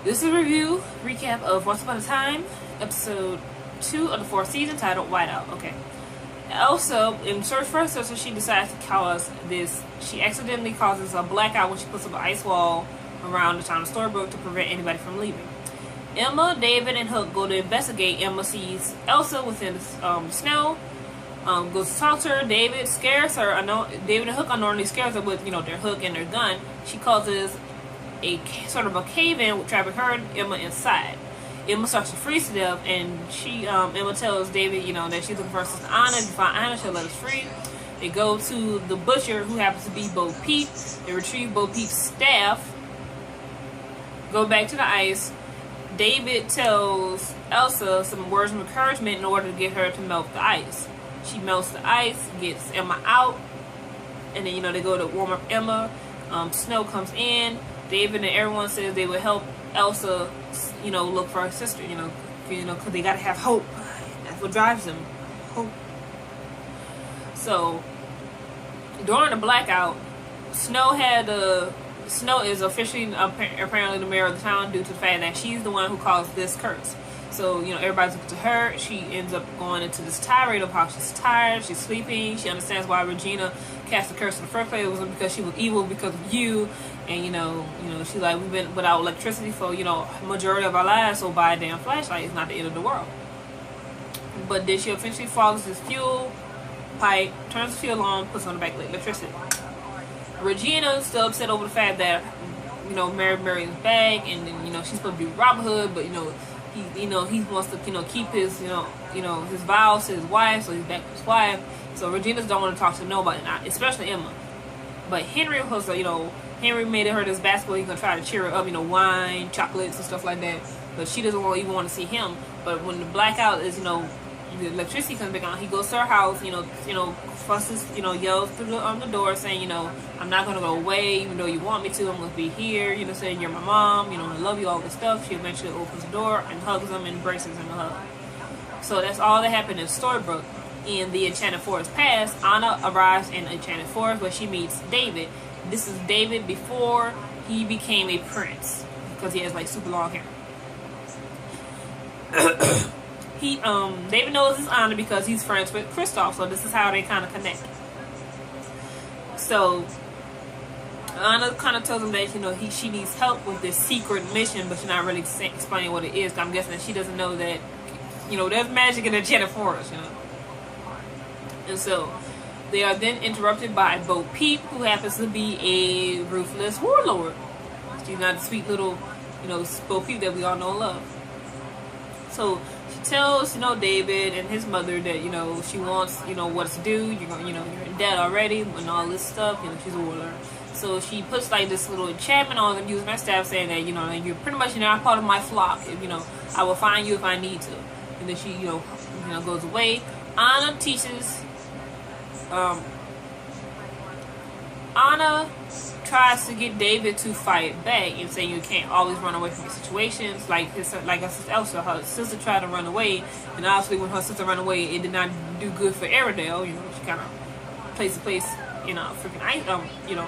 This is a review recap of Once Upon a Time, episode 2 of the 4th season, titled Whiteout. Okay. Also, in search for her sister, she decides to cause this. She accidentally causes a blackout when she puts up an ice wall around the town of Storybrooke to prevent anybody from leaving. Emma, David, and Hook go to investigate. Emma sees Elsa within the snow. Goes to talk to her. David scares her. David and Hook unknowingly scares her with, their hook and their gun. She causes a sort of a cave-in, trapping her and Emma inside. Emma starts to freeze to death, and Emma tells David, that she's looking for her sister Anna. If you find Anna, she'll let us free. They go to the butcher, who happens to be Bo Peep. They retrieve Bo Peep's staff. Go back to the ice. David tells Elsa some words of encouragement in order to get her to melt the ice. She melts the ice, gets Emma out, and then they go to warm up Emma. Snow comes in. David and everyone says they would help Elsa, look for her sister, because they gotta have hope. That's what drives them, hope. So during the blackout, Snow is officially apparently the mayor of the town due to the fact that she's the one who caused this curse. So, everybody's looking to her. She ends up going into this tirade of how she's tired, she's sleeping. She understands why Regina cast the curse in the first place. It wasn't because she was evil, because of you. And, she's like, we've been without electricity for, majority of our lives, so buy a damn flashlight. It's not the end of the world. But then she eventually follows this fuel pipe, turns the fuel on, puts on the back electricity. Regina's still upset over the fact that, Mary Marion's back, and then, she's supposed to be Robin Hood, but, he wants to, keep his, his vows to his wife, so he's back with his wife. So Regina's don't want to talk to nobody, especially Emma. But Henry was, Henry made her this basketball. He's gonna try to cheer her up, wine, chocolates, and stuff like that. But she doesn't even want to see him. But when the blackout is, the electricity comes back on, he goes to her house, fusses, yells through the door saying, I'm not gonna go away, even though you want me to. I'm gonna be here, saying you're my mom, I love you, all this stuff. She eventually opens the door and hugs him and embraces him in a hug. So that's all that happened in Storybrooke. In the Enchanted Forest past, Anna arrives in Enchanted Forest where she meets David. This is David before he became a prince, because he has super long hair. David knows his Anna because he's friends with Kristoff, so this is how they kind of connect. So Anna kind of tells him that she needs help with this secret mission, but she's not really explaining what it is. I'm guessing that she doesn't know that there's magic in the Enchanted Forest, And so they are then interrupted by Bo Peep, who happens to be a ruthless warlord. She's not the sweet little, Bo Peep that we all know and love. So she tells, David and his mother that, she wants, what to do. You're dead already and all this stuff. She's a warlord. So she puts this little enchantment on them using her staff, saying that, you're pretty much now part of my flock. I will find you if I need to. And then she, goes away. Anna teaches, Anna tries to get David to fight back and say you can't always run away from situations. Like her sister Elsa, her sister tried to run away, and obviously when her sister ran away, it did not do good for Arendelle. She kind of plays the place in a freaking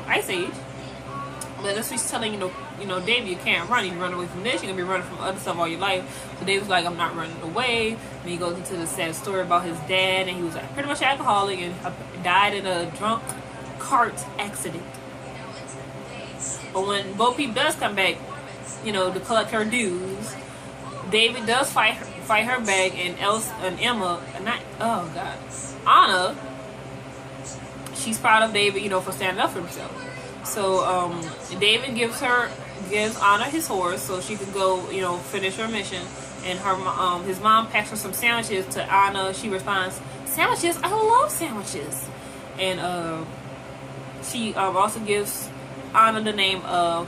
ice age. But that's what she's telling David, you can't run. You run away from this, you're gonna be running from other stuff all your life. So David's like, I'm not running away. And he goes into the sad story about his dad, and he was pretty much alcoholic and died in a drunk cart accident. But when Bo Peep does come back, to collect her dues, David does fight her back, and Elsa and Emma, Anna, she's proud of David, for standing up for himself. So David gives Anna his horse so she can go, finish her mission. And his mom packs her some sandwiches. To Anna, she responds, "Sandwiches? I love sandwiches." And she also gives Anna the name of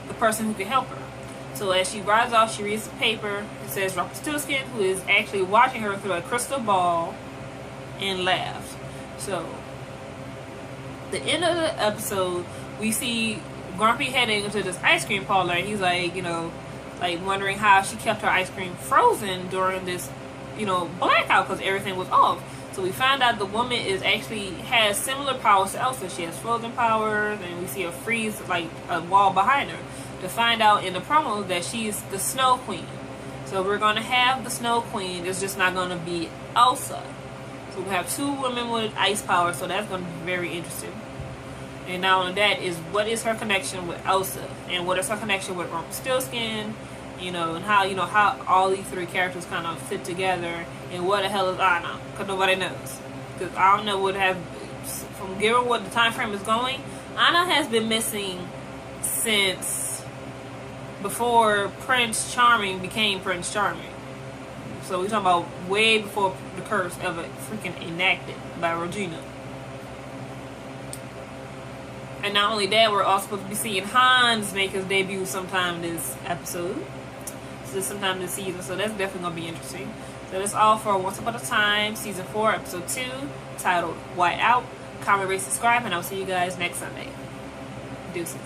the person who can help her. So as she rides off, she reads the paper. It says Rumpelstiltskin, who is actually watching her through a crystal ball, and laughs. So the end of the episode, we see Grumpy heading into this ice cream parlor, and he's like, wondering how she kept her ice cream frozen during this, blackout, because everything was off. So we found out the woman has similar powers to Elsa. She has frozen powers, and we see a freeze, a wall behind her. to find out in the promo that she's the Snow Queen. So we're going to have the Snow Queen. It's just not going to be Elsa. So we have 2 women with ice power, so that's going to be very interesting. And not only that is, what is her connection with Elsa, and what is her connection with Rumpelstiltskin, and how all these 3 characters kind of fit together, and what the hell is Anna? Because nobody knows. Because I don't know what from given what the time frame is going, Anna has been missing since before Prince Charming became Prince Charming. So we're talking about way before the curse ever freaking enacted by Regina. And not only that, we're also supposed to be seeing Hans make his debut sometime this episode. So sometime this season. So that's definitely going to be interesting. So that's all for Once Upon a Time, Season 4, Episode 2, titled Whiteout. Comment, rate, subscribe, and I'll see you guys next Sunday. Deuces.